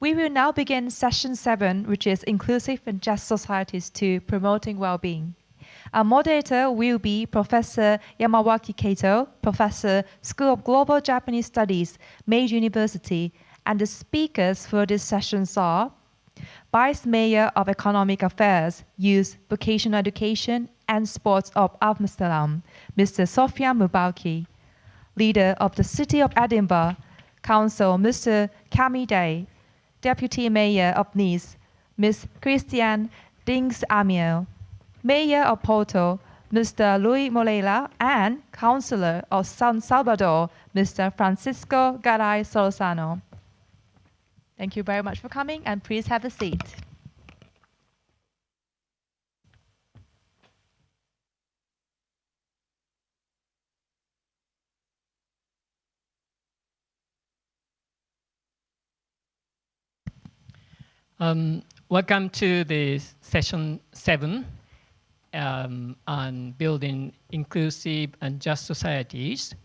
We will now begin session 7, which is Inclusive and Just Societies to Promoting Well-being. Our moderator will be Professor Yamawaki Kato, Professor, School of Global Japanese Studies, Meiji University, and the speakers for this sessions are Vice Mayor of Economic Affairs, Youth, Vocational Education, and Sports of Amsterdam, Mr. Sofian Mubauki. Leader of the City of Edinburgh Council, Mr. Kami Day. Deputy Mayor of Nice, Ms. Christiane Dings-Amiel. Mayor of Porto, Mr. Luis Moreira, and Councillor of San Salvador, Mr. Francisco Garay Solosano. Thank you very much for coming, and please have a seat. Welcome to the session 7 on building inclusive and just societies.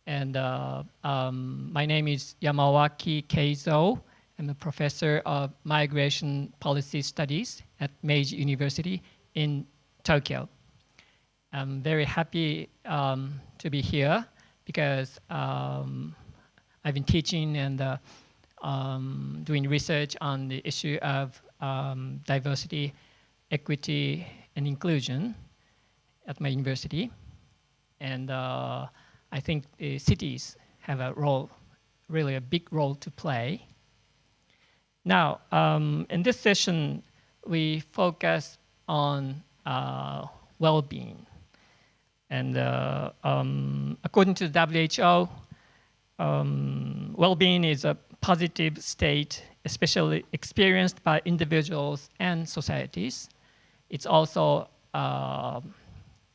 And my name is Yamawaki Keizo. I'm a professor of migration policy studies at Meiji University in Tokyo. I'm very happy to be here because I've been teaching and doing research on the issue of diversity, equity, and inclusion at my university. And I think the cities have a role, really a big role to play. Now, in this session, we focus on well-being. And according to the WHO, well-being is a positive state, especially experienced by individuals and societies. It's also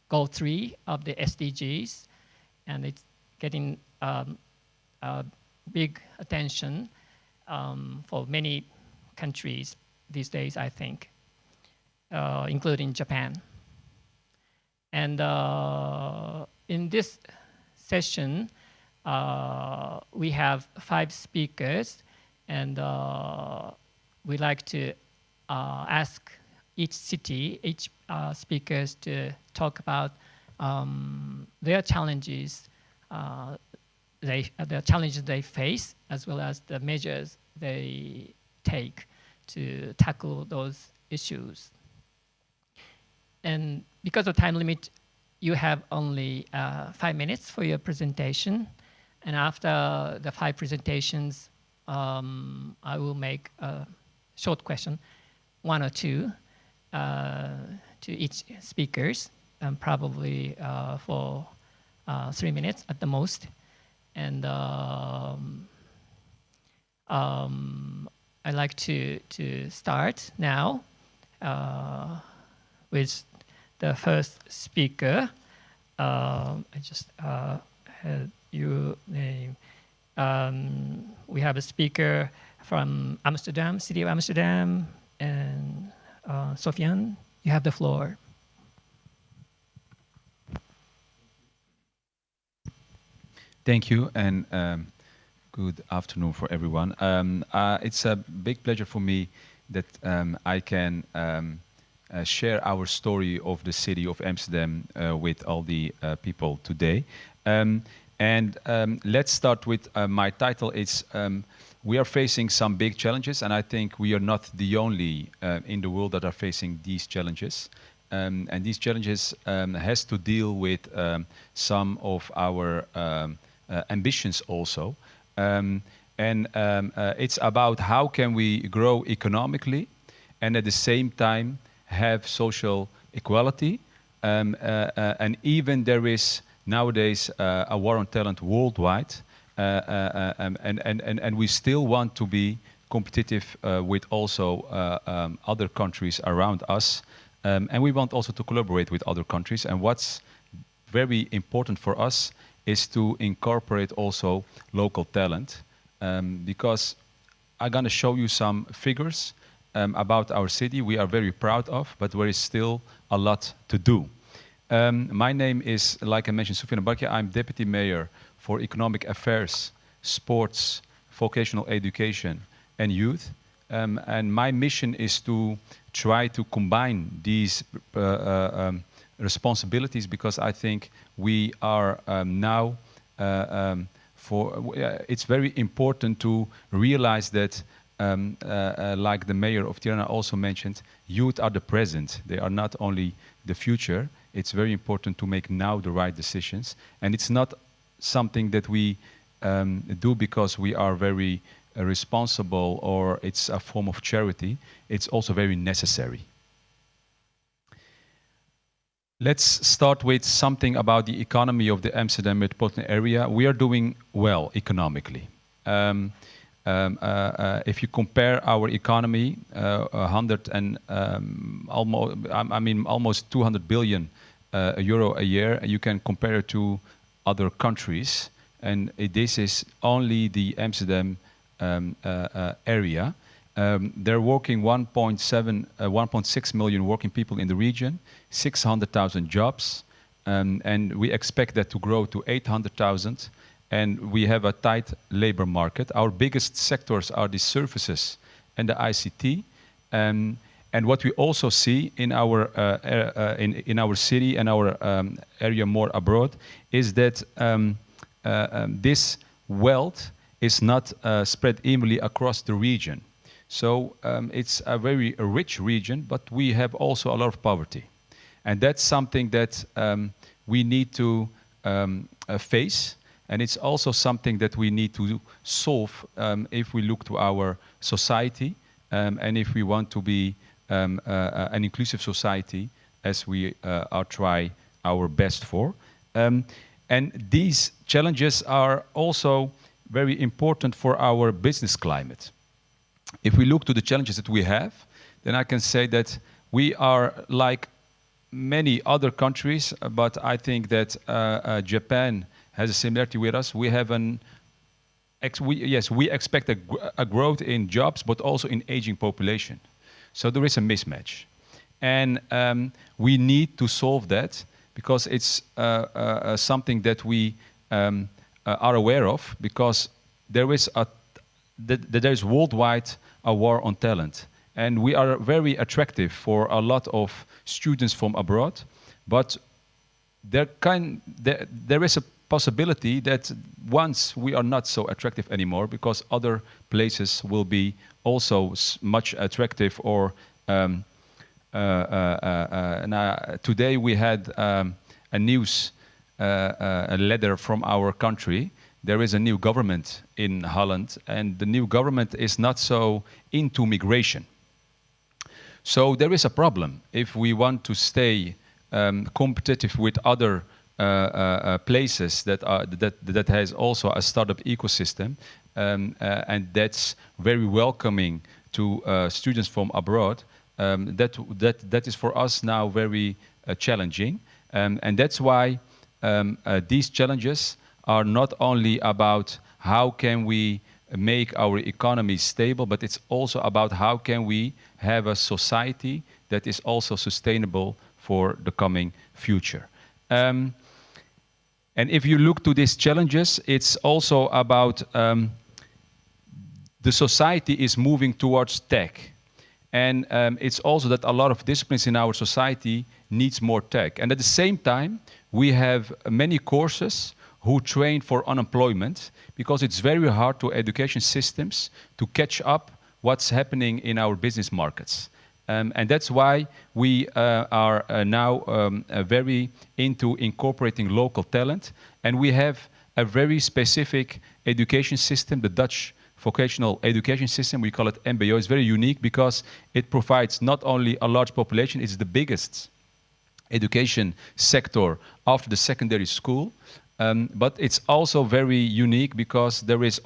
goal 3 of the SDGs, and it's getting big attention for many countries these days, I think, including Japan. And in this session, we have 5 speakers, and we like to ask each city, each speakers to talk about their challenges, the challenges they face, as well as the measures they take to tackle those issues. And because of time limit, you have only 5 minutes for your presentation. And after the 5 presentations, I will make a short question, 1 or 2, to each speakers, probably for 3 minutes at the most. And I'd like to start now with the first speaker. I just had your name. We have a speaker from Amsterdam, City of Amsterdam, and Sofian, you have the floor. Thank you, and good afternoon for everyone. It's a big pleasure for me that I can share our story of the city of Amsterdam with all the people today. And let's start with my title. It's we are facing some big challenges, and I think we are not the only in the world that are facing these challenges. And these challenges has to deal with some of our ambitions also. It's about how can we grow economically and at the same time have social equality. And even there is nowadays a war on talent worldwide, and we still want to be competitive with also other countries around us, and we want also to collaborate with other countries. And what's very important for us is to incorporate also local talent, because I'm going to show you some figures about our city we are very proud of, but there is still a lot to do. My name is, like I mentioned, Sofian Mubauki. I'm Deputy Mayor for Economic Affairs, Sports, Vocational Education, and youth. And my mission is to try to combine these responsibilities, because I think we are now it's very important to realize that like the mayor of Tirana also mentioned, youth are the present. They are not only the future. It's very important to make now the right decisions. And it's not something that we do because we are very responsible or it's a form of charity. It's also very necessary. Let's start with something about the economy of the Amsterdam metropolitan area. We are doing well economically. If you compare our economy, almost 200 billion euro a year, you can compare it to other countries, and this is only the Amsterdam area. They're working 1.6 million working people in the region, 600,000 jobs, and we expect that to grow to 800,000. And we have a tight labor market. Our biggest sectors are the services and the ICT. And what we also see in our city and our area more abroad is that this wealth is not spread evenly across the region. So it's a very rich region, but we have also a lot of poverty. And that's something that we need to face. And it's also something that we need to solve if we look to our society and if we want to be an inclusive society, as we are try our best for. And these challenges are also very important for our business climate. If we look to the challenges that we have, then I can say that we are like many other countries, but I think that Japan has a similarity with us. We have we expect a growth in jobs, but also in aging population. So there is a mismatch. And we need to solve that, because it's something that we are aware of, because there is worldwide a war on talent. And we are very attractive for a lot of students from abroad, but there is a possibility that once we are not so attractive anymore, because other places will be also much attractive. Or today we had a news, a letter from our country. There is a new government in Holland, and the new government is not so into migration. So there is a problem if we want to stay competitive with other places that has also a startup ecosystem, and that's very welcoming to students from abroad. That is for us now very challenging, and that's why these challenges are not only about how can we make our economy stable, but it's also about how can we have a society that is also sustainable for the coming future. And if you look to these challenges, it's also about the society is moving towards tech. And it's also that a lot of disciplines in our society needs more tech. And at the same time, we have many courses who train for unemployment, because it's very hard to education systems to catch up what's happening in our business markets. And that's why we are now very into incorporating local talent. And we have a very specific education system, the Dutch vocational education system. We call it MBO. It's very unique because it provides not only a large population, it's the biggest education sector after the secondary school. But it's also very unique because there is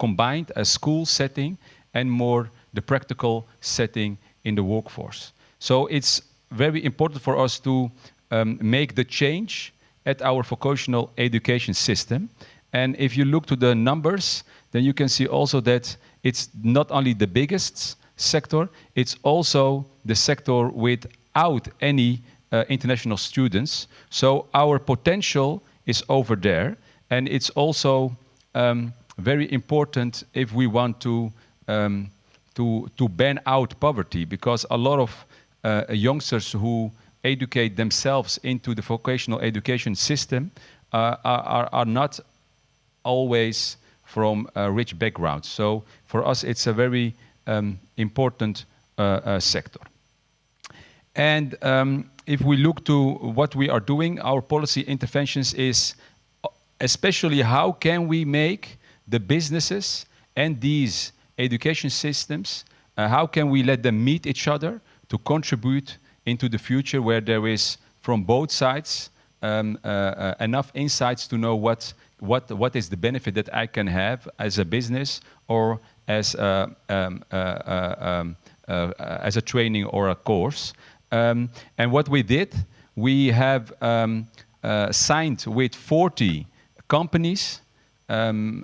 combined a school setting and more the practical setting in the workforce. So it's very important for us to make the change at our vocational education system. And if you look to the numbers, then you can see also that it's not only the biggest sector, it's also the sector without any international students. So our potential is over there, and it's also very important if we want to to ban out poverty, because a lot of youngsters who educate themselves into the vocational education system are not always from rich backgrounds. So for us, it's a very important sector. And if we look to what we are doing, our policy interventions is especially how can we make the businesses and these education systems, how can we let them meet each other to contribute into the future where there is, from both sides, enough insights to know what is the benefit that I can have as a business or as a training or a course. And what we did, we have signed with 40 companies, we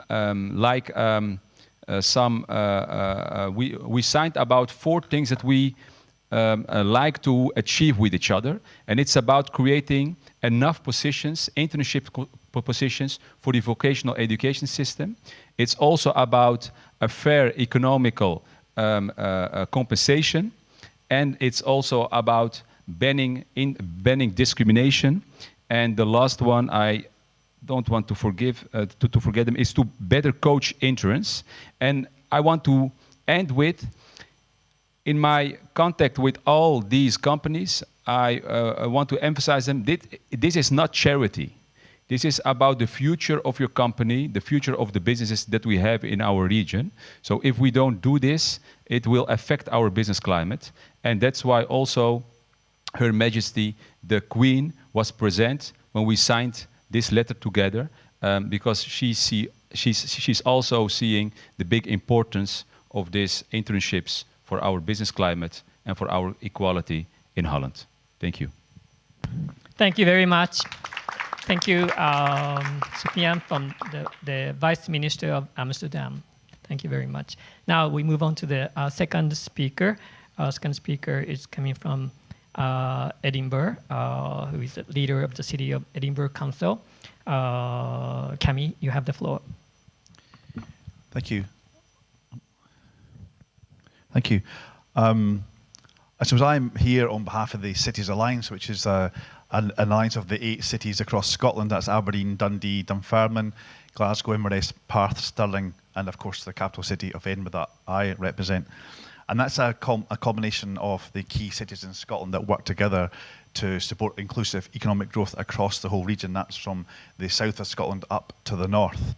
signed about 4 things that we like to achieve with each other, and it's about creating enough positions, internship positions for the vocational education system. It's also about a fair economical compensation, and it's also about banning discrimination. And the last one, I don't want to forget them, is to better coach interns. And I want to end with, in my contact with all these companies, I want to emphasize them, this is not charity. This is about the future of your company, the future of the businesses that we have in our region. So if we don't do this, it will affect our business climate. And that's why also Her Majesty, the Queen, was present when we signed this letter together, because she's also seeing the big importance of these internships for our business climate and for our equality in Holland. Thank you. Thank you very much. Thank you, Sofiane, from the Vice Minister of Amsterdam. Thank you very much. Now we move on to the second speaker. Our second speaker is coming from Edinburgh, who is the leader of the City of Edinburgh Council. Camille, you have the floor. Thank you. Thank you. I suppose I'm here on behalf of the Cities Alliance, which is an alliance of the 8 cities across Scotland. That's Aberdeen, Dundee, Dunfermline, Glasgow, Inverness, Perth, Stirling, and of course the capital city of Edinburgh that I represent. And that's a combination of the key cities in Scotland that work together to support inclusive economic growth across the whole region. That's from the south of Scotland up to the north.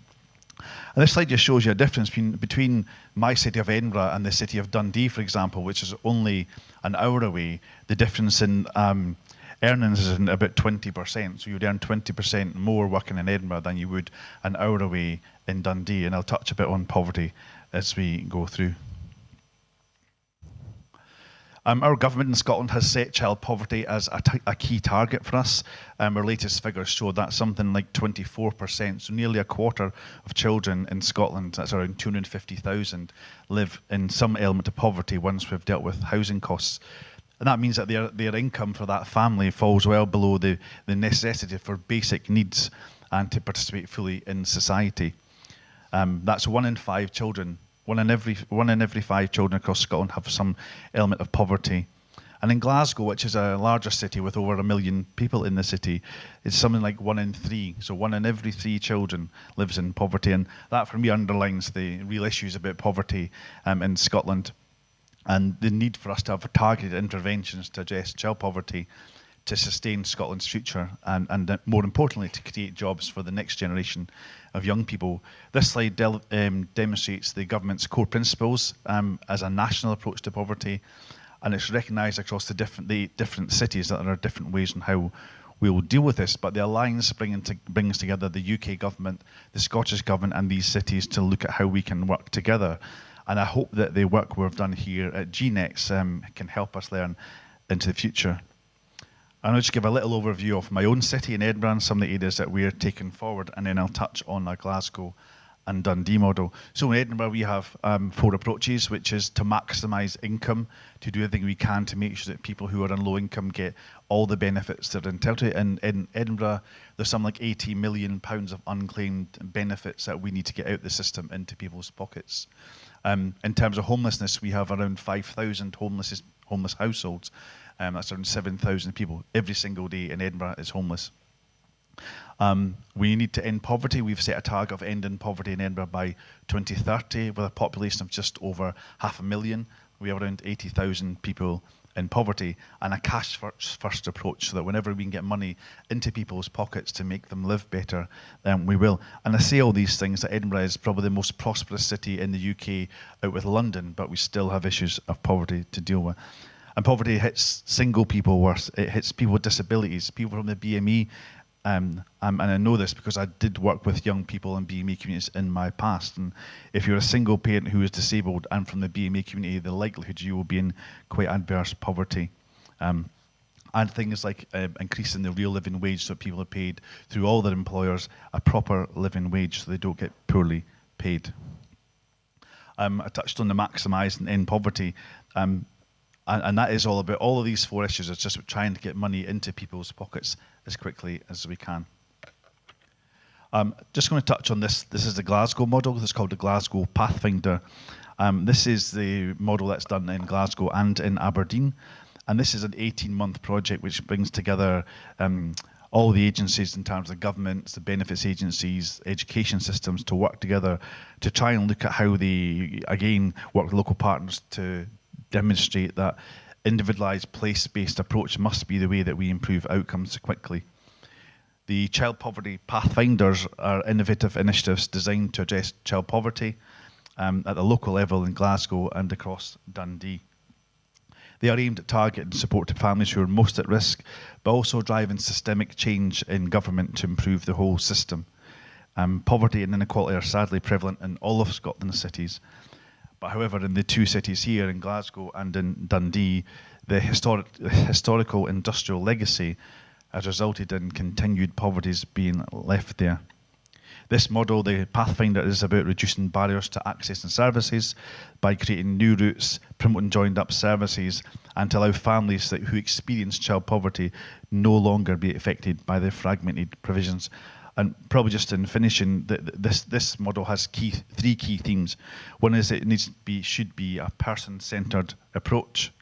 And this slide just shows you a difference between my city of Edinburgh and the city of Dundee, for example, which is only an hour away. The difference in earnings is in about 20%. So you'd earn 20% more working in Edinburgh than you would an hour away in Dundee. And I'll touch a bit on poverty as we go through. Our government in Scotland has set child poverty as a key target for us. Our latest figures show that something like 24%, so nearly a quarter of children in Scotland, that's around 250,000, live in some element of poverty once we've dealt with housing costs. And that means that their income for that family falls well below the necessity for basic needs and to participate fully in society. That's 1 in 5 children. One in every 5 children across Scotland have some element of poverty. And in Glasgow, which is a larger city with over 1 million people in the city, it's something like 1 in 3. So 1 in every 3 children lives in poverty. And that for me underlines the real issues about poverty in Scotland and the need for us to have targeted interventions to address child poverty, to sustain Scotland's future and more importantly, to create jobs for the next generation of young people. This slide demonstrates the government's core principles as a national approach to poverty, and it's recognised across the different cities that there are different ways on how we will deal with this, but the Alliance brings together the UK government, the Scottish government and these cities to look at how we can work together. And I hope that the work we've done here at GNEX can help us learn into the future. And I'll just give a little overview of my own city in Edinburgh and some of the areas that we're taking forward, and then I'll touch on a Glasgow and Dundee model. So in Edinburgh, we have 4 approaches, which is to maximise income, to do everything we can to make sure that people who are on low income get all the benefits that are entitled to. And in Edinburgh, there's something like £80 million of unclaimed benefits that we need to get out the system into people's pockets. In terms of homelessness, we have around 5,000 homeless households. That's around 7,000 people every single day in Edinburgh is homeless. We need to end poverty. We've set a target of ending poverty in Edinburgh by 2030 with a population of just over 500,000. We have around 80,000 people in poverty, and a cash first approach, so that whenever we can get money into people's pockets to make them live better, we will. And I say all these things that Edinburgh is probably the most prosperous city in the UK out with London, but we still have issues of poverty to deal with. And poverty hits single people worse. It hits people with disabilities, people from the BME. And I know this because I did work with young people in BME communities in my past. And if you're a single parent who is disabled and from the BME community, the likelihood you will be in quite adverse poverty. And things like increasing the real living wage so that people are paid through all their employers a proper living wage so they don't get poorly paid. I touched on the maximise and end poverty. And that is all about, all of these 4 issues is just trying to get money into people's pockets as quickly as we can. Just going to touch on this. This is the Glasgow model. It's called the Glasgow Pathfinder. This is the model that's done in Glasgow and in Aberdeen. And this is an 18-month project which brings together all the agencies in terms of the governments, the benefits agencies, education systems to work together to try and look at how they, again, work with local partners to demonstrate that individualised, place-based approach must be the way that we improve outcomes quickly. The Child Poverty Pathfinders are innovative initiatives designed to address child poverty at the local level in Glasgow and across Dundee. They are aimed at targeting support to families who are most at risk, but also driving systemic change in government to improve the whole system. Poverty and inequality are sadly prevalent in all of Scotland's cities. But however, in the 2 cities here, in Glasgow and in Dundee, the historical industrial legacy has resulted in continued poverties being left there. This model, the Pathfinder, is about reducing barriers to access and services by creating new routes, promoting joined-up services, and to allow families who experience child poverty no longer be affected by the fragmented provisions. And probably just in finishing, this model has 3 key themes. One is it should be a person-centred approach,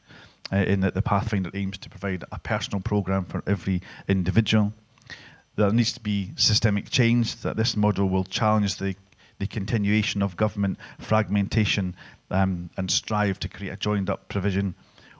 in that the Pathfinder aims to provide a personal programme for every individual. There needs to be systemic change, that this model will challenge the continuation of government fragmentation and strive to create a joined-up provision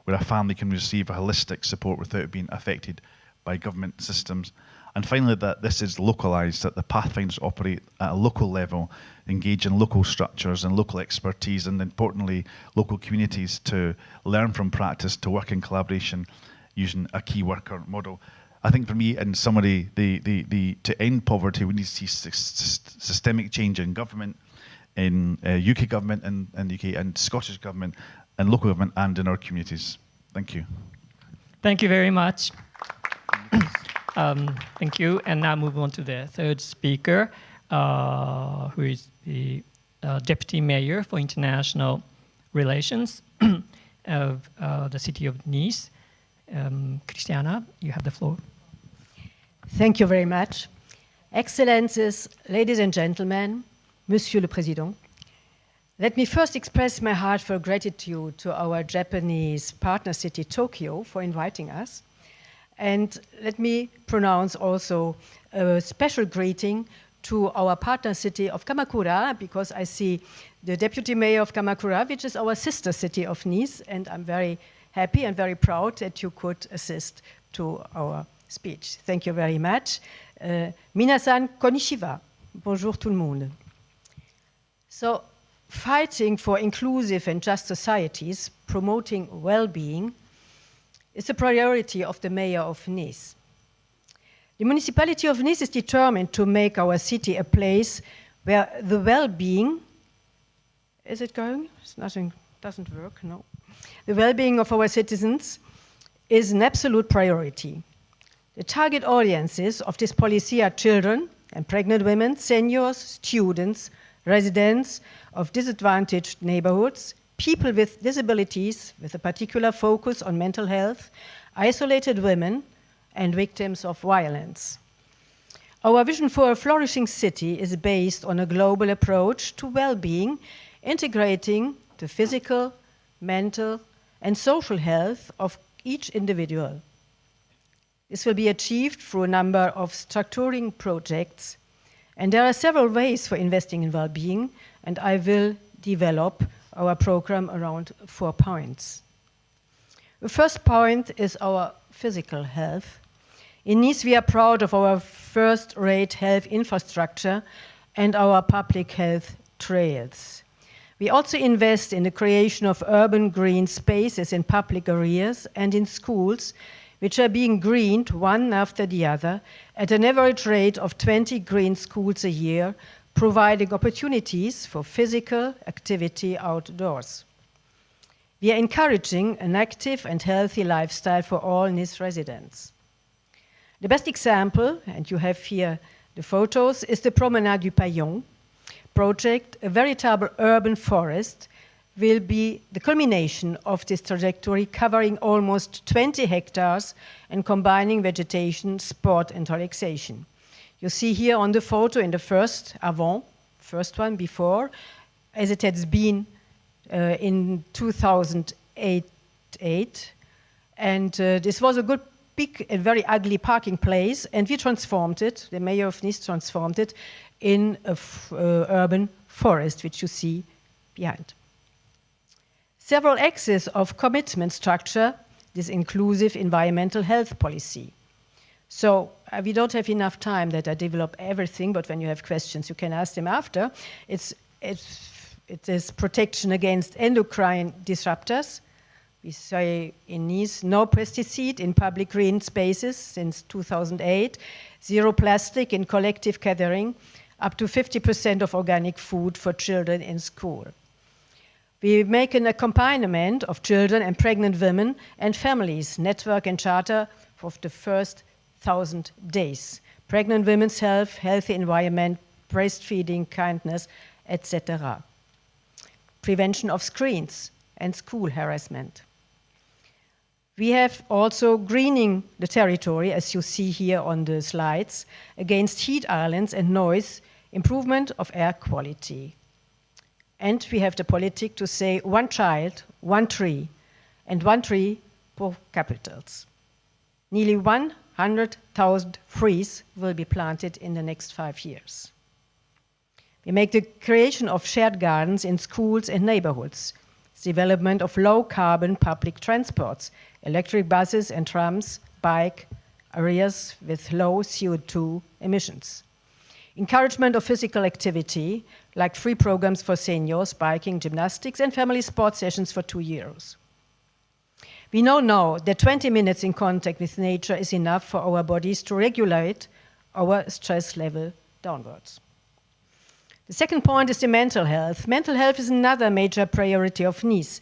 where a family can receive a holistic support without being affected by government systems. And finally, that this is localised, that the Pathfinders operate at a local level, engage in local structures and local expertise, and importantly, local communities to learn from practice, to work in collaboration using a key worker model. I think for me, in summary, to end poverty, we need to see systemic change in government, in UK government and the UK, and Scottish government, and local government, and in our communities. Thank you. Thank you very much. Thank you. And now move on to the 3rd speaker, who is the Deputy Mayor for International Relations of the city of Nice. Christiana, you have the floor. Thank you very much. Excellencies, ladies and gentlemen, Monsieur le Président, let me first express my heartfelt gratitude to our Japanese partner city, Tokyo, for inviting us. And let me pronounce also a special greeting to our partner city of Kamakura, because I see the Deputy Mayor of Kamakura, which is our sister city of Nice, and I'm very happy and very proud that you could assist to our speech. Thank you very much. Minasan konnichiwa. Bonjour tout le monde. So, fighting for inclusive and just societies, promoting well-being, is a priority of the Mayor of Nice. The municipality of Nice is determined to make our city a place where the well-being, is it going? It's nothing, doesn't work, no. The well-being of our citizens is an absolute priority. The target audiences of this policy are children and pregnant women, seniors, students, residents of disadvantaged neighborhoods, people with disabilities with a particular focus on mental health, isolated women, and victims of violence. Our vision for a flourishing city is based on a global approach to well-being integrating the physical, mental, and social health of each individual. This will be achieved through a number of structuring projects, and there are several ways for investing in well-being, and I will develop our program around 4 points. The first point is our physical health. In Nice, we are proud of our first-rate health infrastructure and our public health trails. We also invest in the creation of urban green spaces in public areas and in schools, which are being greened one after the other at an average rate of 20 green schools a year, providing opportunities for physical activity outdoors. We are encouraging an active and healthy lifestyle for all Nice residents. The best example, and you have here the photos, is the Promenade du Paillon project. A veritable urban forest will be the culmination of this trajectory, covering almost 20 hectares and combining vegetation, sport, and relaxation. You see here on the photo in the first one before, as it has been in 2008. And this was a good big and very ugly parking place, and we transformed it, the mayor of Nice transformed it, in an urban forest, which you see behind. Several axes of commitment structure this inclusive environmental health policy. So we don't have enough time that I develop everything, but when you have questions, you can ask them after. It is protection against endocrine disruptors. We say in Nice, no pesticide in public green spaces since 2008, zero plastic in collective gathering, up to 50% of organic food for children in school. We make an accompaniment of children and pregnant women and families, network and charter for the first 1,000 days. Pregnant women's health, healthy environment, breastfeeding, kindness, etc. Prevention of screens and school harassment. We have also greening the territory, as you see here on the slides, against heat islands and noise, improvement of air quality. And we have the politic to say 1 child, 1 tree, and 1 tree per capitals. Nearly 100,000 trees will be planted in the next 5 years. We make the creation of shared gardens in schools and neighborhoods, development of low-carbon public transports, electric buses and trams, bike areas with low CO2 emissions. Encouragement of physical activity, like free programs for seniors, biking, gymnastics, and family sports sessions for €2. We know now that 20 minutes in contact with nature is enough for our bodies to regulate our stress level downwards. The second point is the mental health. Mental health is another major priority of Nice.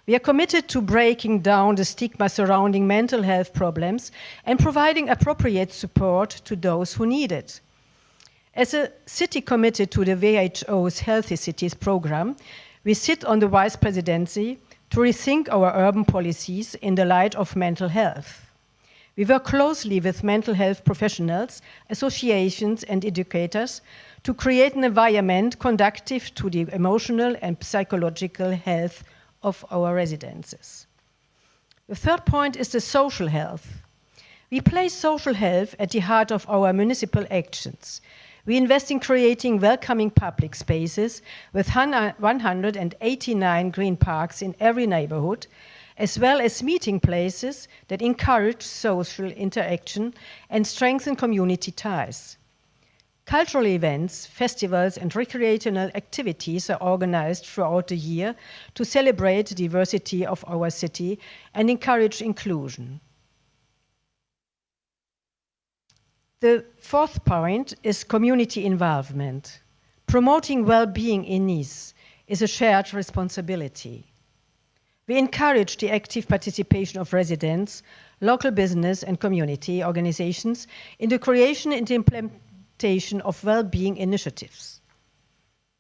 We are committed to breaking down the stigma surrounding mental health problems and providing appropriate support to those who need it. As a city committed to the WHO's Healthy Cities program, we sit on the Vice Presidency to rethink our urban policies in the light of mental health. We work closely with mental health professionals, associations, and educators to create an environment conducive to the emotional and psychological health of our residences. The third point is the social health. We place social health at the heart of our municipal actions. We invest in creating welcoming public spaces with 189 green parks in every neighborhood, as well as meeting places that encourage social interaction and strengthen community ties. Cultural events, festivals, and recreational activities are organized throughout the year to celebrate the diversity of our city and encourage inclusion. The fourth point is community involvement. Promoting well-being in Nice is a shared responsibility. We encourage the active participation of residents, local business and community organizations in the creation and implementation of well-being initiatives.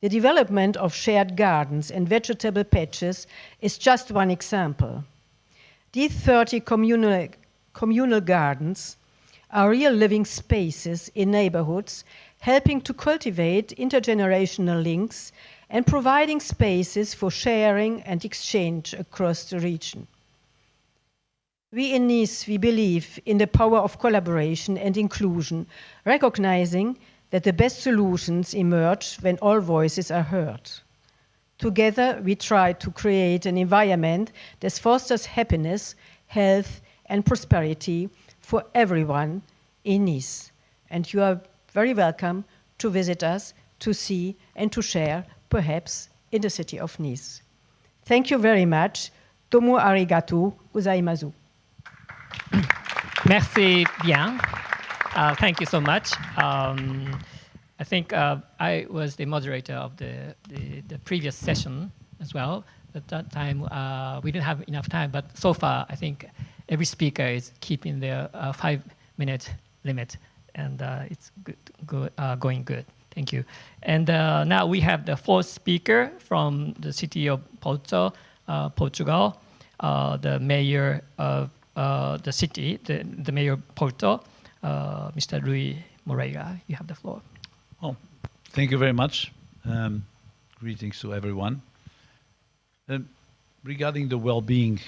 The development of shared gardens and vegetable patches is just one example. These 30 communal gardens are real living spaces in neighborhoods, helping to cultivate intergenerational links and providing spaces for sharing and exchange across the region. We in Nice, we believe in the power of collaboration and inclusion, recognizing that the best solutions emerge when all voices are heard. Together, we try to create an environment that fosters happiness, health, and prosperity for everyone in Nice. And you are very welcome to visit us, to see and to share, perhaps, in the city of Nice. Thank you very much. Domo arigatou gozaimasu. Merci bien. Thank you so much. I think I was the moderator of the previous session as well. At that time, we didn't have enough time, but so far, I think every speaker is keeping their 5-minute limit, and it's going good. Thank you. And now we have the fourth speaker from the city of Porto, Portugal, the mayor of the city, the mayor of Porto, Mr. Rui Moreira. You have the floor. Oh, thank you very much. Greetings to everyone. Regarding the well-being,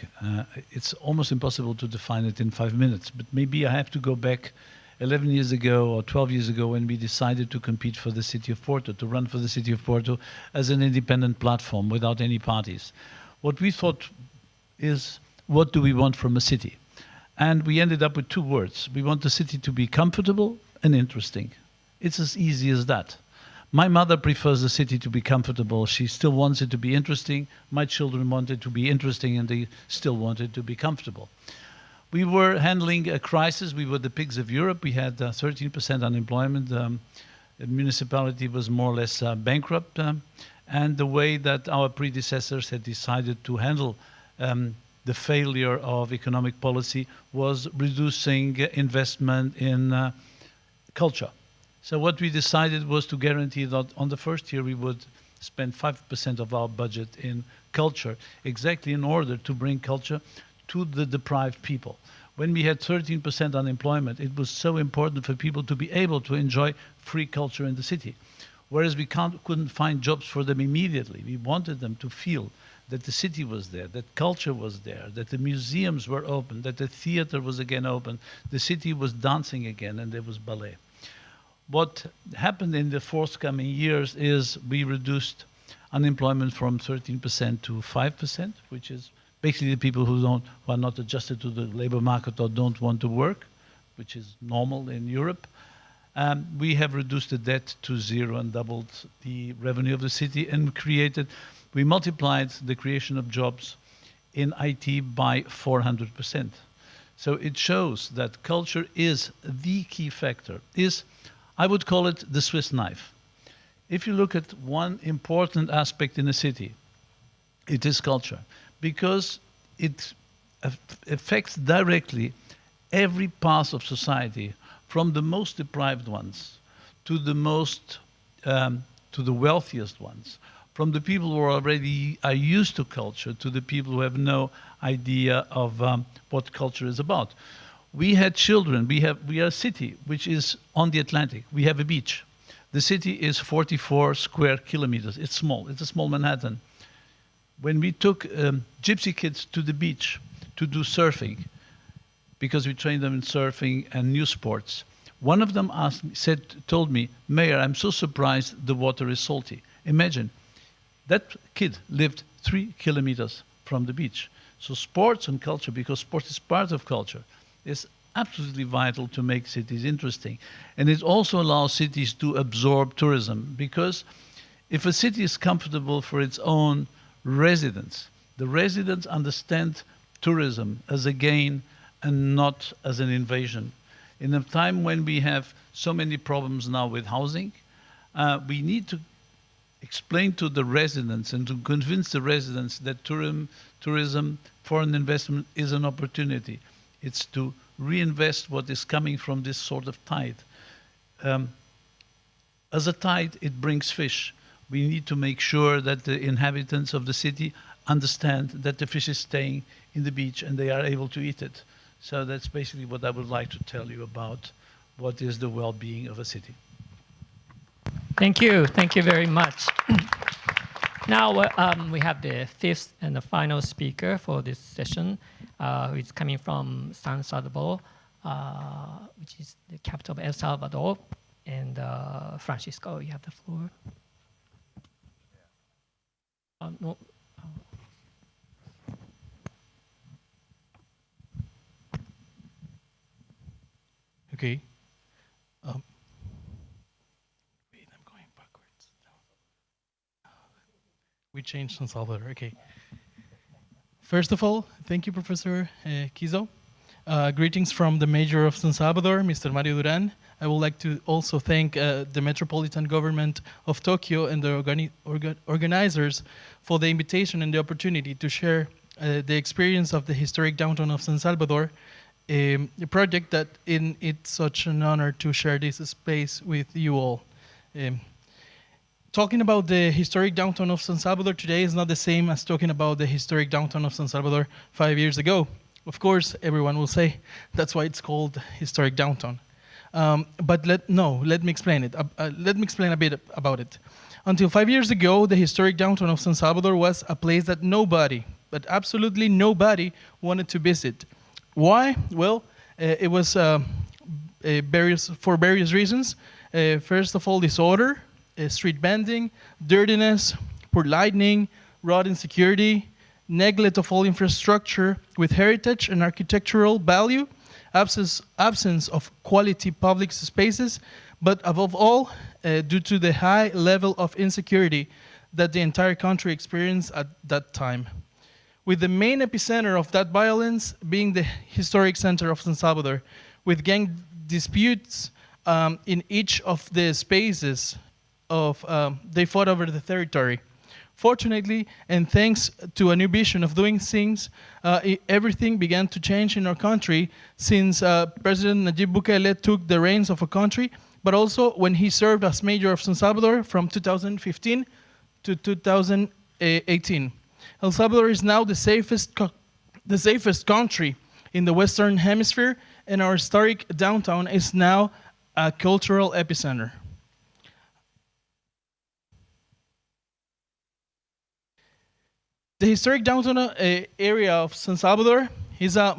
it's almost impossible to define it in 5 minutes, but maybe I have to go back 11 years ago or 12 years ago when we decided to compete for the city of Porto, to run for the city of Porto as an independent platform without any parties. What we thought is, what do we want from a city? And we ended up with 2 words. We want the city to be comfortable and interesting. It's as easy as that. My mother prefers the city to be comfortable. She still wants it to be interesting. My children want it to be interesting, and they still want it to be comfortable. We were handling a crisis. We were the pigs of Europe. We had 13% unemployment. The municipality was more or less bankrupt. And the way that our predecessors had decided to handle the failure of economic policy was reducing investment in culture. So what we decided was to guarantee that on the first year we would spend 5% of our budget in culture, exactly in order to bring culture to the deprived people. When we had 13% unemployment, it was so important for people to be able to enjoy free culture in the city. Whereas we couldn't find jobs for them immediately. We wanted them to feel that the city was there, that culture was there, that the museums were open, that the theater was again open, the city was dancing again, and there was ballet. What happened in the forthcoming years is we reduced unemployment from 13% to 5%, which is basically the people who are not adjusted to the labor market or don't want to work, which is normal in Europe. We have reduced the debt to 0 and doubled the revenue of the city, and we multiplied the creation of jobs in IT by 400%. So it shows that culture is the key factor, I would call it the Swiss knife. If you look at one important aspect in a city, it is culture, because it affects directly every part of society, from the most deprived ones to the wealthiest ones, from the people who already are used to culture to the people who have no idea of what culture is about. We had children. We are a city which is on the Atlantic. We have a beach. The city is 44 square kilometers. It's small. It's a small Manhattan. When we took gypsy kids to the beach to do surfing, because we trained them in surfing and new sports, one of them told me, "Mayor, I'm so surprised the water is salty." Imagine, that kid lived 3 kilometers from the beach. So sports and culture, because sport is part of culture, is absolutely vital to make cities interesting. And it also allows cities to absorb tourism, because if a city is comfortable for its own residents, the residents understand tourism as a gain and not as an invasion. In a time when we have so many problems now with housing, we need to explain to the residents and to convince the residents that tourism, foreign investment is an opportunity. It's to reinvest what is coming from this sort of tide. As a tide, it brings fish. We need to make sure that the inhabitants of the city understand that the fish is staying in the beach and they are able to eat it. So that's basically what I would like to tell you about what is the well-being of a city. Thank you. Thank you very much. Now we have the fifth and the final speaker for this session, who is coming from San Salvador, which is the capital of El Salvador. And Francisco, you have the floor. No. Okay. Wait, I'm going backwards. We changed San Salvador. Okay. First of all, thank you, Professor Kizo. Greetings from the Mayor of San Salvador, Mr. Mario Duran. I would like to also thank the Metropolitan Government of Tokyo and the organizers for the invitation and the opportunity to share the experience of the historic downtown of San Salvador, a project that it's such an honor to share this space with you all. Talking about the historic downtown of San Salvador today is not the same as talking about the historic downtown of San Salvador 5 years ago. Of course, everyone will say that's why it's called historic downtown. But let me explain it. Let me explain a bit about it. Until 5 years ago, the historic downtown of San Salvador was a place that nobody, but absolutely nobody, wanted to visit. Why? Well, it was for various reasons. First of all, disorder, street vending, dirtiness, poor lighting, road insecurity, neglect of all infrastructure with heritage and architectural value, absence of quality public spaces, but above all, due to the high level of insecurity that the entire country experienced at that time, with the main epicenter of that violence being the historic center of San Salvador, with gang disputes in each of the spaces they fought over the territory. Fortunately, and thanks to a new vision of doing things, everything began to change in our country since President Nayib Bukele took the reins of a country, but also when he served as mayor of San Salvador from 2015 to 2018. El Salvador is now the safest country in the Western Hemisphere, and our historic downtown is now a cultural epicenter. The historic downtown area of San Salvador is a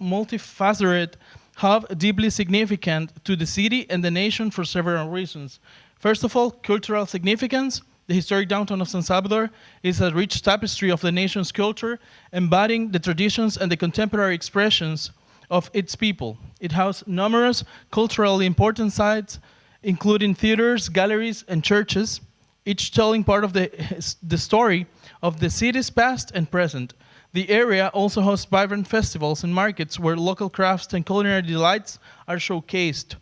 multifaceted hub deeply significant to the city and the nation for several reasons. First of all, cultural significance. The historic downtown of San Salvador is a rich tapestry of the nation's culture, embodying the traditions and the contemporary expressions of its people. It houses numerous culturally important sites, including theaters, galleries, and churches, each telling part of the story of the city's past and present. The area also hosts vibrant festivals and markets where local crafts and culinary delights are showcased,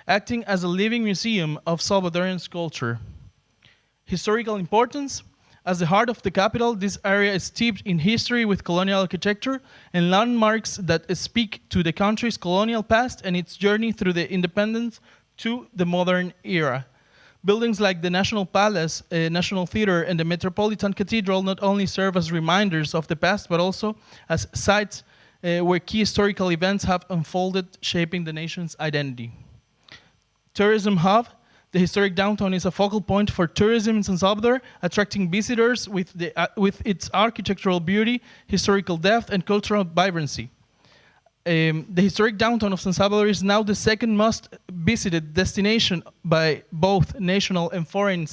acting as a living museum of Salvadorian culture. Historical importance. As the heart of the capital, this area is steeped in history with colonial architecture and landmarks that speak to the country's colonial past and its journey through the independence to the modern era. Buildings like the National Palace, National Theater, and the Metropolitan Cathedral not only serve as reminders of the past, but also as sites where key historical events have unfolded, shaping the nation's identity. Tourism hub. The historic downtown is a focal point for tourism in San Salvador, attracting visitors with its architectural beauty, historical depth, and cultural vibrancy. The historic downtown of San Salvador is now the second most visited destination by both national and foreign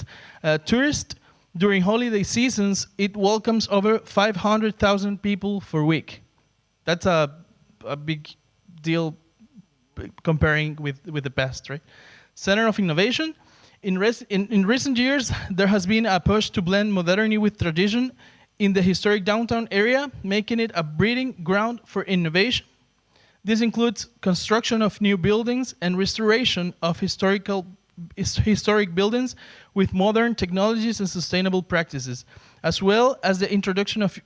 tourists. During holiday seasons, it welcomes over 500,000 people per week. That's a big deal comparing with the past, right? Center of innovation. In recent years, there has been a push to blend modernity with tradition in the historic downtown area, making it a breeding ground for innovation. This includes construction of new buildings and restoration of historic buildings with modern technologies and sustainable practices, as well as the introduction of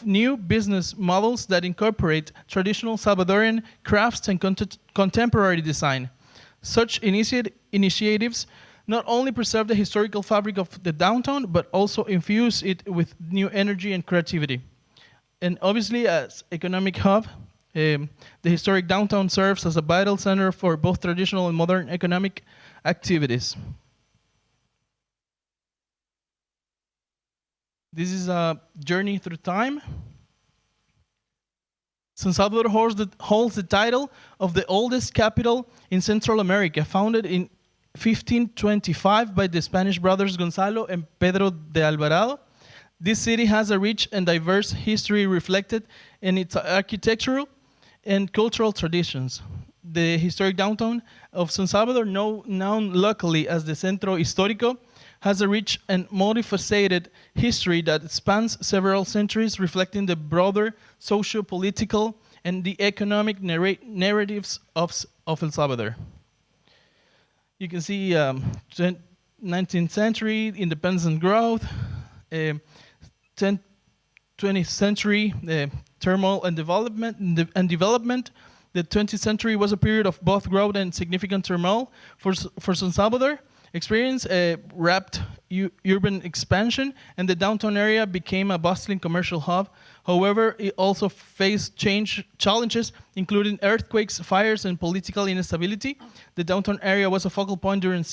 new business models that incorporate traditional Salvadorian crafts and contemporary design. Such initiatives not only preserve the historical fabric of the downtown, but also infuse it with new energy and creativity. And obviously, as economic hub, the historic downtown serves as a vital center for both traditional and modern economic activities. This is a journey through time. San Salvador holds the title of the oldest capital in Central America, founded in 1525 by the Spanish brothers Gonzalo and Pedro de Alvarado. This city has a rich and diverse history reflected in its architectural and cultural traditions. The historic downtown of San Salvador, known locally as the Centro Histórico, has a rich and multifaceted history that spans several centuries, reflecting the broader socio-political and the economic narratives of El Salvador. You can see 19th century independence and growth, 20th century turmoil and development. The 20th century was a period of both growth and significant turmoil for San Salvador. Experience rapid urban expansion, and the downtown area became a bustling commercial hub. However, it also faced challenges, including earthquakes, fires, and political instability. The downtown area was a focal point during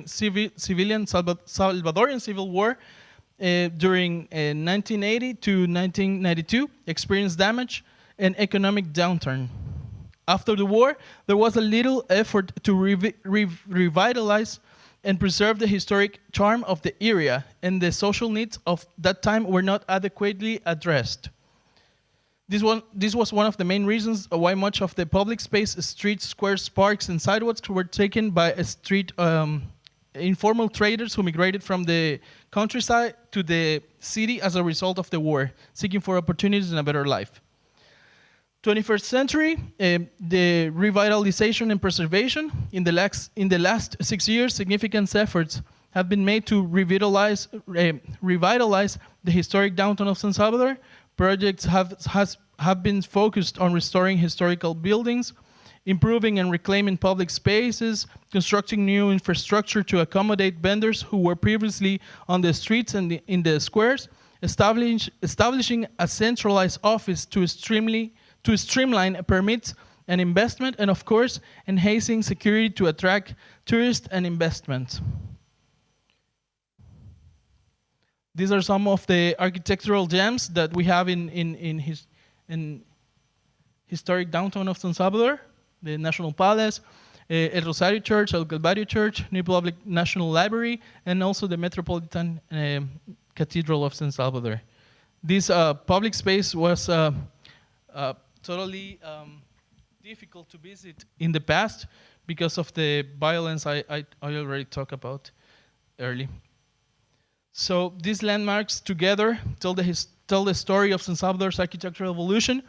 civilian Salvadorian civil war during 1980 to 1992, experienced damage and economic downturn. After the war, there was a little effort to revitalize and preserve the historic charm of the area, and the social needs of that time were not adequately addressed. This was one of the main reasons why much of the public space, streets, squares, parks, and sidewalks were taken by informal traders who migrated from the countryside to the city as a result of the war, seeking for opportunities and a better life. 21st century, the revitalization and preservation. In the last 6 years, significant efforts have been made to revitalize the historic downtown of San Salvador. Projects have been focused on restoring historical buildings, improving and reclaiming public spaces, constructing new infrastructure to accommodate vendors who were previously on the streets and in the squares, establishing a centralized office to streamline permits and investment, and of course, enhancing security to attract tourists and investment. These are some of the architectural gems that we have in historic downtown of San Salvador: the National Palace, El Rosario Church, El Calvario Church, New Public National Library, and also the Metropolitan Cathedral of San Salvador. This public space was totally difficult to visit in the past because of the violence I already talked about early. So these landmarks together tell the story of San Salvador's architectural evolution,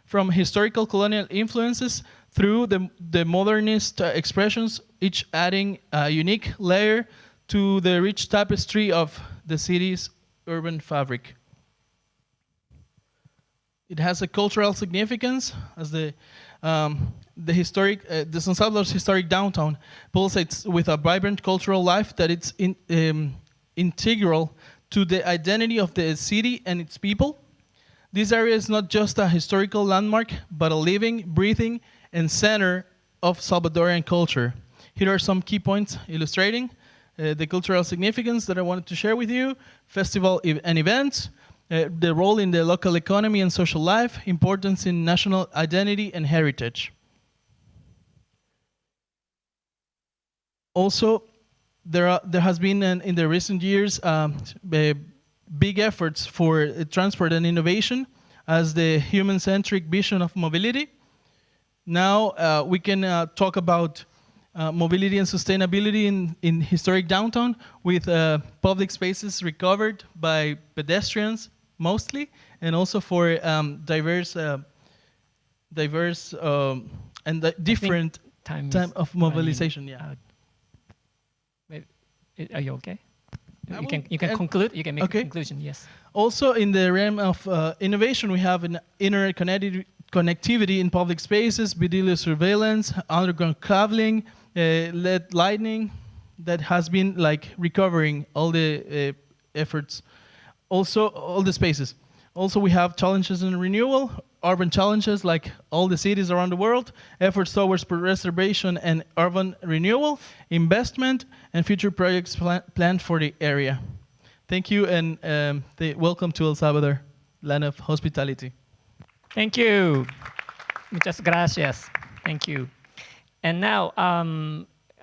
from historical colonial influences through the modernist expressions, each adding a unique layer to the rich tapestry of the city's urban fabric. It has a cultural significance, as the San Salvador's historic downtown pulsates with a vibrant cultural life that it's integral to the identity of the city and its people. This area is not just a historical landmark, but a living, breathing, and center of Salvadorian culture. Here are some key points illustrating the cultural significance that I wanted to share with you: festival and events, the role in the local economy and social life, importance in national identity and heritage. Also, there has been in the recent years big efforts for transport and innovation as the human-centric vision of mobility. Now we can talk about mobility and sustainability in historic downtown, with public spaces recovered by pedestrians mostly, and also for diverse and different time of mobilization. Yeah. Are you okay? You can conclude. You can make a conclusion. Yes. Also, in the realm of innovation, we have an internet connectivity in public spaces, video surveillance, underground cabling, LED lighting, that has been like recovering all the efforts. Also, all the spaces. Also, we have challenges in renewal, urban challenges like all the cities around the world, efforts towards preservation and urban renewal, investment, and future projects planned for the area. Thank you, and welcome to El Salvador, land of hospitality. Thank you. Muchas gracias. Thank you. And now,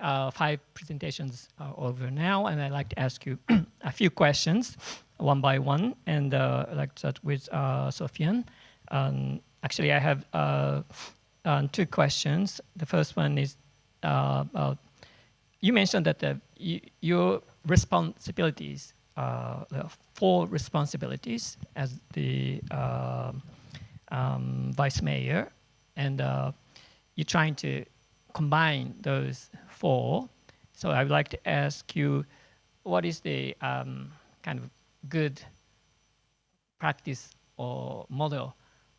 5 presentations are over now, and I'd like to ask you a few questions, one by one. And I'd like to start with Sofian. Actually, I have 2 questions. The first one is, you mentioned that your responsibilities, 4 responsibilities as the vice mayor, and you're trying to combine those 4. So I would like to ask you, what is the kind of good practice or model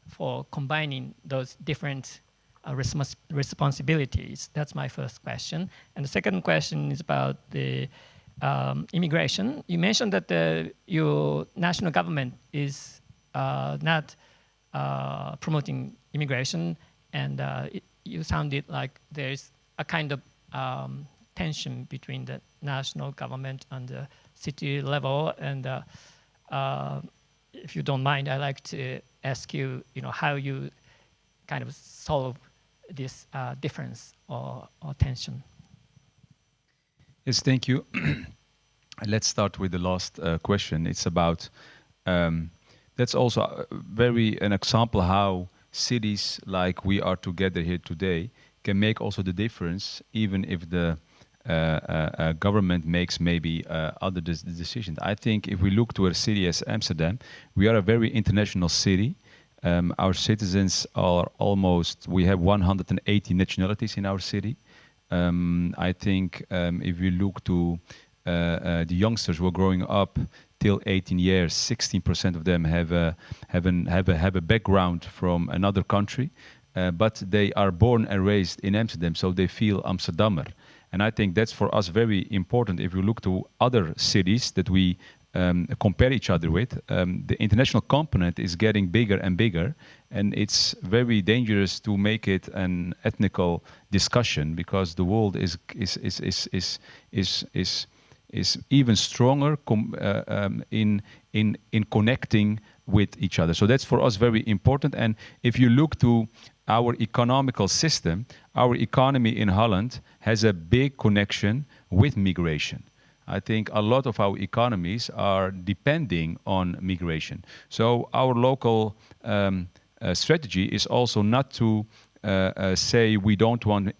for combining those different responsibilities? That's my first question. And the second question is about the immigration. You mentioned that your national government is not promoting immigration, and you sounded like there's a kind of tension between the national government and the city level. And if you don't mind, I'd like to ask you, how you kind of solve this difference or tension. Yes, thank you. Let's start with the last question. It's about, that's also an example how cities like we are together here today can make also the difference, even if the government makes maybe other decisions. I think if we look to a city as Amsterdam, we are a very international city. Our citizens are we have 180 nationalities in our city. I think if you look to the youngsters who are growing up till 18 years, 16% of them have a background from another country, but they are born and raised in Amsterdam, so they feel Amsterdammer. And I think that's for us very important. If you look to other cities that we compare each other with, the international component is getting bigger and bigger, and it's very dangerous to make it an ethnical discussion, because the world is even stronger in connecting with each other. So that's for us very important. And if you look to our economical system, our economy in Holland has a big connection with migration. I think a lot of our economies are depending on migration. So our local strategy is also not to say we don't want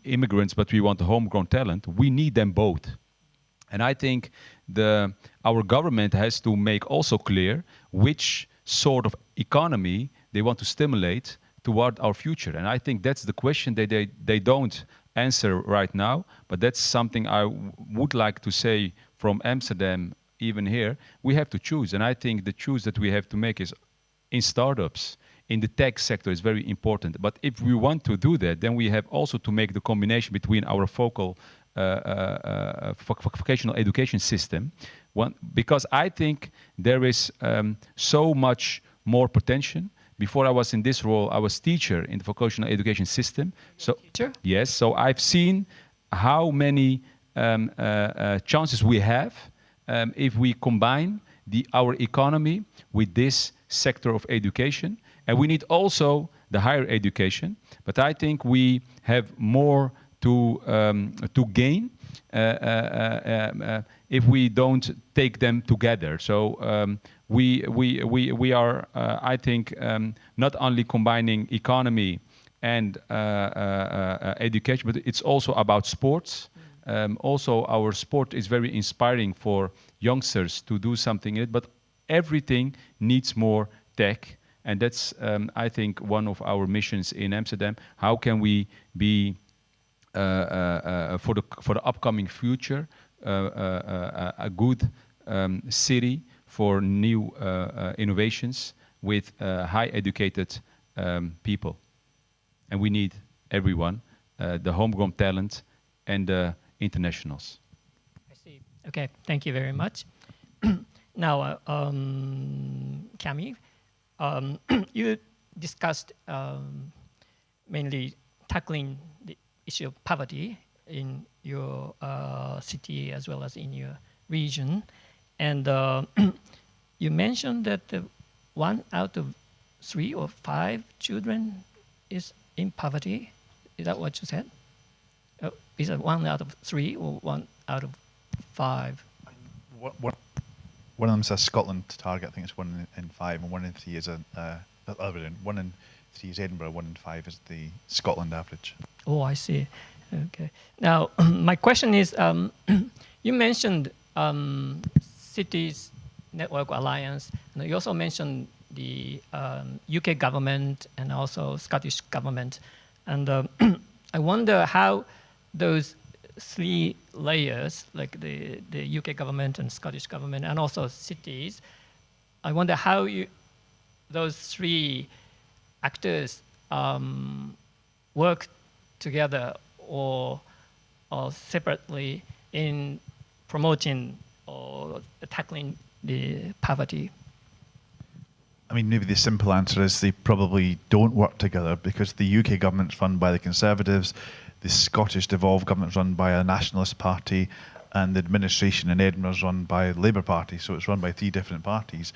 immigrants, but we want homegrown talent. We need them both. And I think our government has to make also clear which sort of economy they want to stimulate toward our future. And I think that's the question that they don't answer right now, but that's something I would like to say from Amsterdam, even here. We have to choose, and I think the choice that we have to make is in startups, in the tech sector is very important. But if we want to do that, then we have also to make the combination between our vocational education system, because I think there is so much more potential. Before I was in this role, I was teacher in the vocational education system. So teacher? Yes, so I've seen how many chances we have if we combine our economy with this sector of education. And we need also the higher education, but I think we have more to gain if we don't take them together. So we are, I think, not only combining economy and education, but it's also about sports. Also, our sport is very inspiring for youngsters to do something in it, but everything needs more tech. And that's, I think, one of our missions in Amsterdam. How can we be, for the upcoming future, a good city for new innovations with high educated people? And we need everyone, the homegrown talent and the internationals. I see. Okay, thank you very much. Now, Cami, you discussed mainly tackling the issue of poverty in your city as well as in your region. And you mentioned that 1 out of 3 or 5 children is in poverty. Is that what you said? Is it 1 out of 3 or 1 out of 5? One of them says Scotland target. I think it's 1 in 5, and 1 in 3 is 1 in 3 is Edinburgh, 1 in 5 is the Scotland average. Oh, I see. Okay. Now, my question is, you mentioned Cities Network Alliance, and you also mentioned the UK government and also Scottish government. And I wonder how those 3 layers, like the UK government and Scottish government and also cities, I wonder how those 3 actors work together or separately in promoting or tackling the poverty. I mean, maybe the simple answer is they probably don't work together, because the UK government's run by the Conservatives, the Scottish devolved government's run by a nationalist party, and the administration in Edinburgh is run by the Labour Party. So it's run by 3 different parties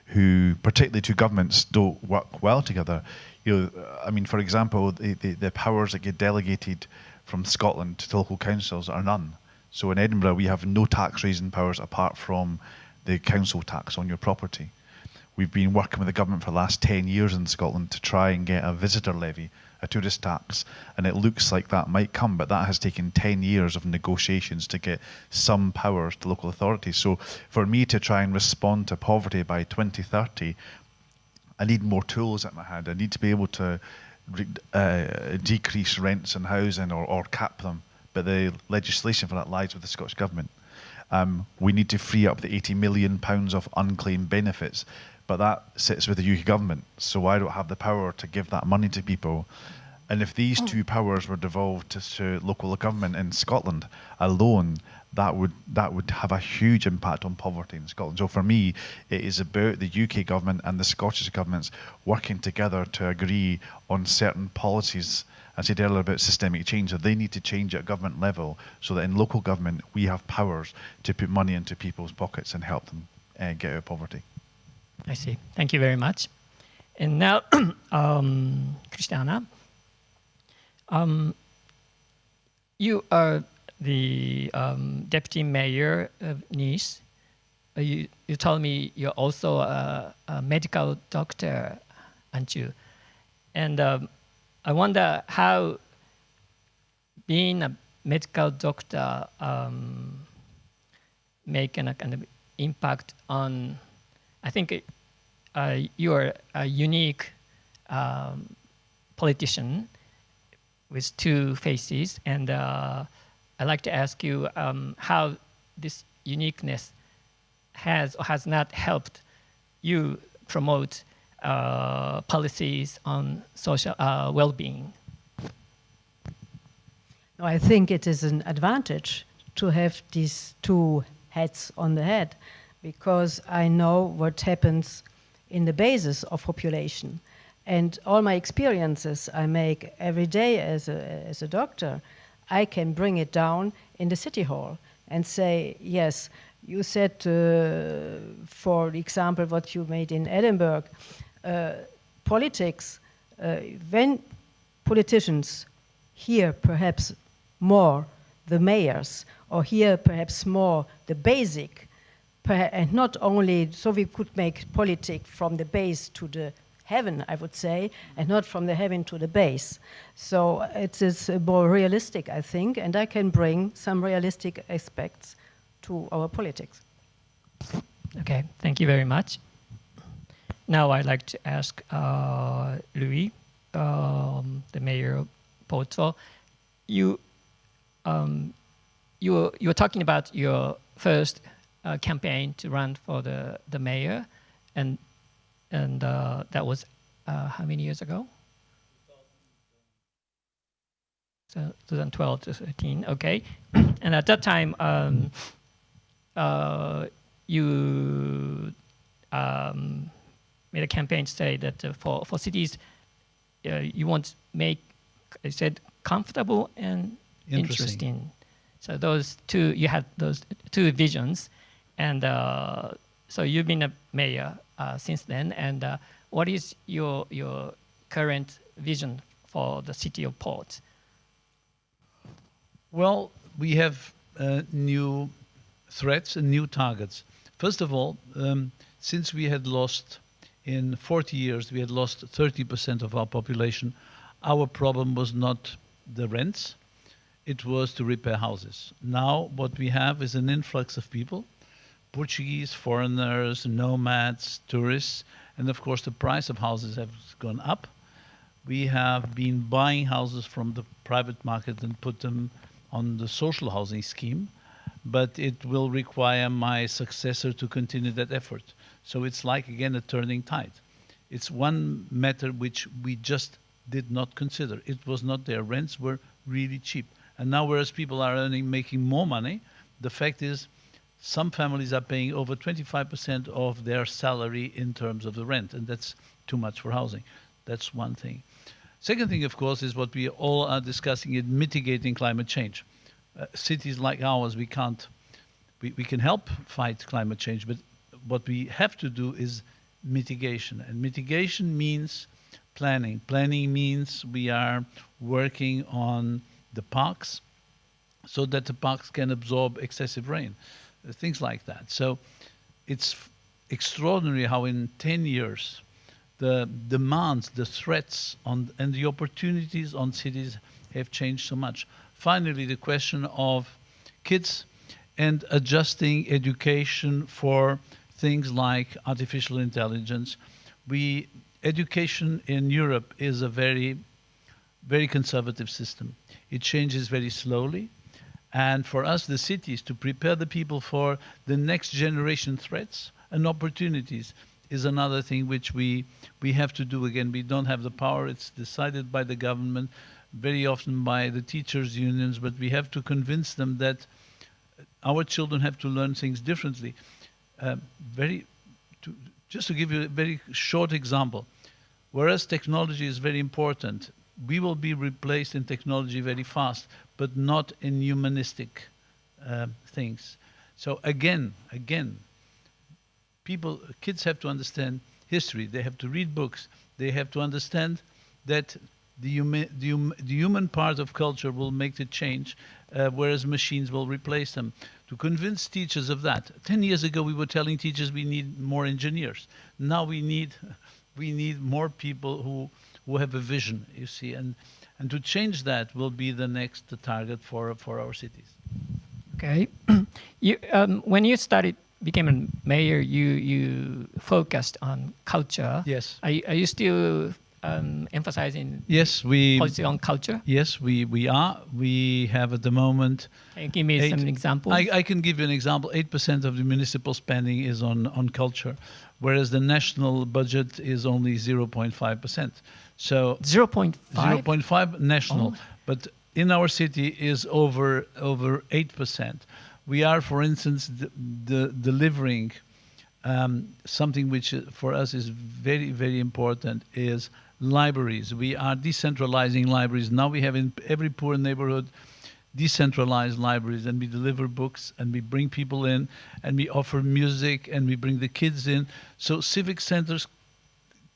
who, particularly 2 governments, don't work well together. You know, I mean, for example, the powers that get delegated from Scotland to local councils are none. So in Edinburgh, we have no tax raising powers apart from the council tax on your property. We've been working with the government for the last 10 years in Scotland to try and get a visitor levy, a tourist tax, and it looks like that might come, but that has taken 10 years of negotiations to get some powers to local authorities. So for me to try and respond to poverty by 2030, I need more tools at my hand. I need to be able to decrease rents and housing or cap them, but the legislation for that lies with the Scottish Government. We need to free up the £80 million of unclaimed benefits, but that sits with the UK government, so I don't have the power to give that money to people. And if these 2 powers were devolved to local government in Scotland alone, that would have a huge impact on poverty in Scotland. So for me, it is about the UK government and the Scottish governments working together to agree on certain policies. I said earlier about systemic change, so they need to change at government level so that in local government we have powers to put money into people's pockets and help them get out of poverty. I see. Thank you very much. And now, Christiana, you are the deputy mayor of Nice. You told me you're also a medical doctor, aren't you? And I wonder how being a medical doctor make a kind of impact on. I think you are a unique politician with 2 faces, and I'd like to ask you how this uniqueness has or has not helped you promote policies on social well-being. No, I think it is an advantage to have these 2 hats on the head, because I know what happens in the basis of population. And all my experiences I make every day as a doctor, I can bring it down in the city hall and say, yes, you said, for example, what you made in Edinburgh, politics, when politicians hear perhaps more the mayors, or hear perhaps more the basic, and not only, so we could make politics from the base to the heaven, I would say, and not from the heaven to the base. So it is more realistic, I think, and I can bring some realistic aspects to our politics. Okay, thank you very much. Now I'd like to ask Louis, the mayor of Porto. You were talking about your first campaign to run for the mayor, and that was how many years ago? 2012 to 13. Okay, and at that time, you made a campaign to say that for cities, you want to make, I said, comfortable and interesting. So those 2, you had those 2 visions, And so you've been a mayor since then. And what is your current vision for the city of Port? Well, we have new threats and new targets. First of all, since we had lost, in 40 years, we had lost 30% of our population, our problem was not the rents, it was to repair houses. Now what we have is an influx of people, Portuguese, foreigners, nomads, tourists, and of course the price of houses has gone up. We have been buying houses from the private market and put them on the social housing scheme, but it will require my successor to continue that effort. So it's like, again, a turning tide. It's one matter which we just did not consider. It was not there. Rents were really cheap. And now, whereas people are making more money, the fact is some families are paying over 25% of their salary in terms of the rent, and that's too much for housing. That's one thing. Second thing, of course, is what we all are discussing in mitigating climate change. Cities like ours, we can help fight climate change, but what we have to do is mitigation. And mitigation means planning. Planning means we are working on the parks so that the parks can absorb excessive rain, things like that. So it's extraordinary how in 10 years the demands, the threats and the opportunities on cities have changed so much. Finally, the question of kids and adjusting education for things like artificial intelligence. Education in Europe is a very, very conservative system. It changes very slowly. And for us, the cities, to prepare the people for the next generation threats and opportunities is another thing which we have to do. Again, we don't have the power. It's decided by the government, very often by the teachers' unions, but we have to convince them that our children have to learn things differently. Just to give you a very short example, whereas technology is very important, we will be replaced in technology very fast, but not in humanistic things. So again, kids have to understand history. They have to read books. They have to understand that the human part of culture will make the change, whereas machines will replace them. To convince teachers of that. 10 years ago, we were telling teachers we need more engineers. Now we need more people who have a vision, you see, and to change that will be the next target for our cities. Okay. When you became a mayor, you focused on culture. Yes. Are you still emphasizing policy on culture? Yes, we are. We have at the moment. Can you give me some examples? I can give you an example. 8% of the municipal spending is on culture, whereas the national budget is only 0.5%. So 0.5? 0.5 national, but in our city is over 8%. We are, for instance, delivering something which for us is very, very important is libraries. We are decentralizing libraries. Now we have in every poor neighborhood decentralized libraries, and we deliver books and we bring people in and we offer music and we bring the kids in. So civic centers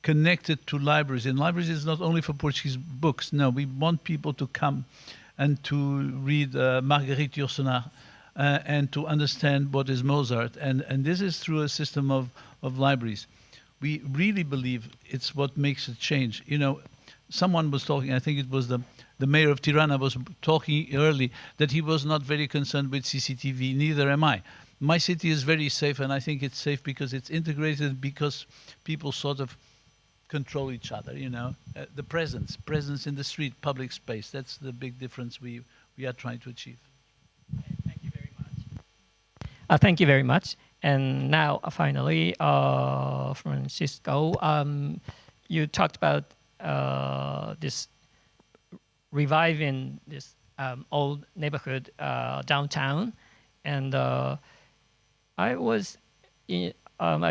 connected to libraries. And libraries is not only for Portuguese books. No, we want people to come and to read Marguerite Yourcenar and to understand what is Mozart. And this is through a system of libraries. We really believe it's what makes a change. You know, someone was talking, I think it was the mayor of Tirana was talking early that he was not very concerned with CCTV, neither am I. My city is very safe, and I think it's safe because it's integrated, because people sort of control each other, you know. The presence in the street, public space, that's the big difference we are trying to achieve. Thank you very much. Thank you very much. And now, finally, Francisco, you talked about this reviving this old neighborhood downtown, and I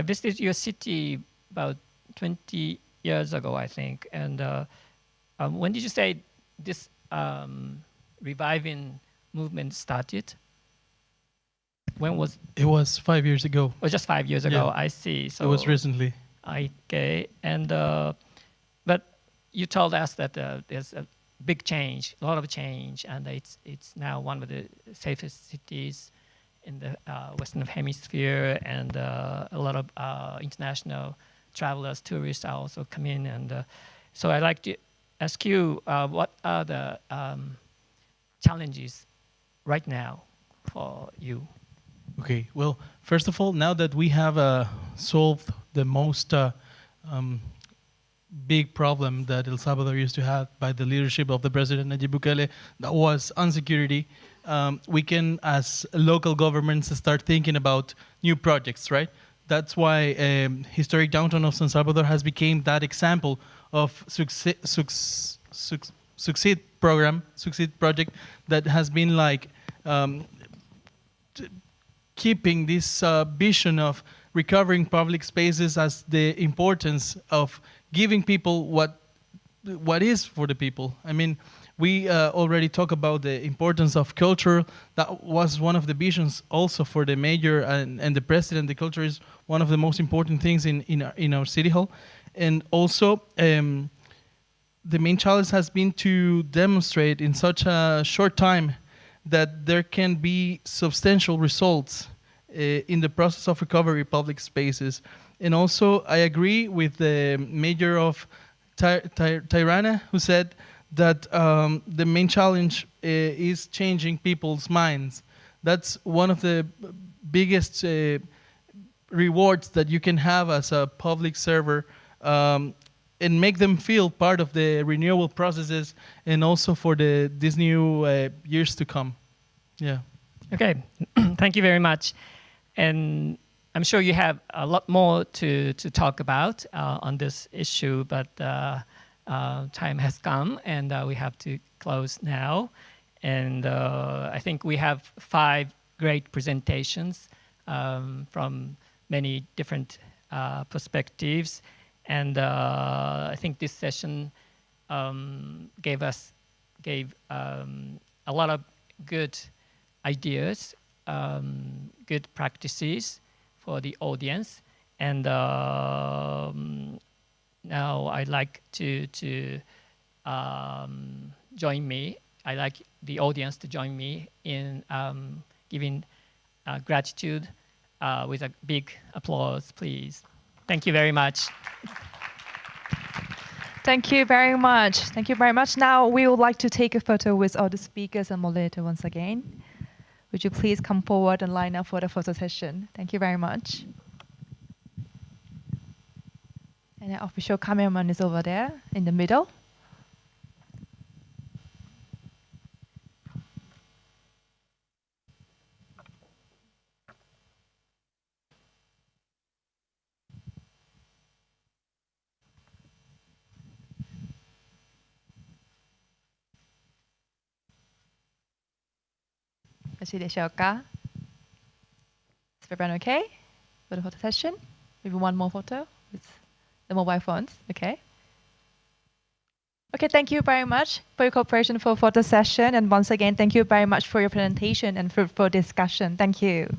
visited your city about 20 years ago, I think. And when did you say this reviving movement started? when was It was 5 years ago. or just 5 years ago? Yeah. I see. So It was recently. Okay, and but you told us that there's a big change, a lot of change, and it's now one of the safest cities in the Western Hemisphere, and a lot of international travelers, tourists are also coming. And so I'd like to ask you, what are the challenges right now for you? Okay, well, first of all, now that we have solved the most big problem that El Salvador used to have by the leadership of the President Nayib Bukele, that was insecurity, we can, as local governments, start thinking about new projects, right? That's why historic downtown of San Salvador has become that example of succeed project that has been like keeping this vision of recovering public spaces as the importance of giving people what is for the people. I mean, we already talked about the importance of culture. That was one of the visions also for the mayor and the president. The culture is one of the most important things in our city hall. And also, the main challenge has been to demonstrate in such a short time that there can be substantial results in the process of recovery public spaces. And also, I agree with the mayor of Tirana, who said that the main challenge is changing people's minds. That's one of the biggest rewards that you can have as a public server, and make them feel part of the renewal processes, and also for these new years to come. Yeah. Okay, thank you very much. And I'm sure you have a lot more to talk about on this issue, but time has come, and we have to close now. And I think we have 5 great presentations from many different perspectives. And I think this session gave a lot of good ideas, good practices for the audience. And now I'd like to join me. I'd like the audience to join me in giving gratitude with a big applause, please. Thank you very much. Thank you very much. Thank you very much. Now we would like to take a photo with all the speakers and moderator once again. Would you please come forward and line up for the photo session? Thank you very much. And the official cameraman is over there in the middle. Is everyone okay for the photo session? Maybe one more photo with the mobile phones. Okay. Okay, thank you very much for your cooperation for photo session. And once again, thank you very much for your presentation and for discussion. Thank you.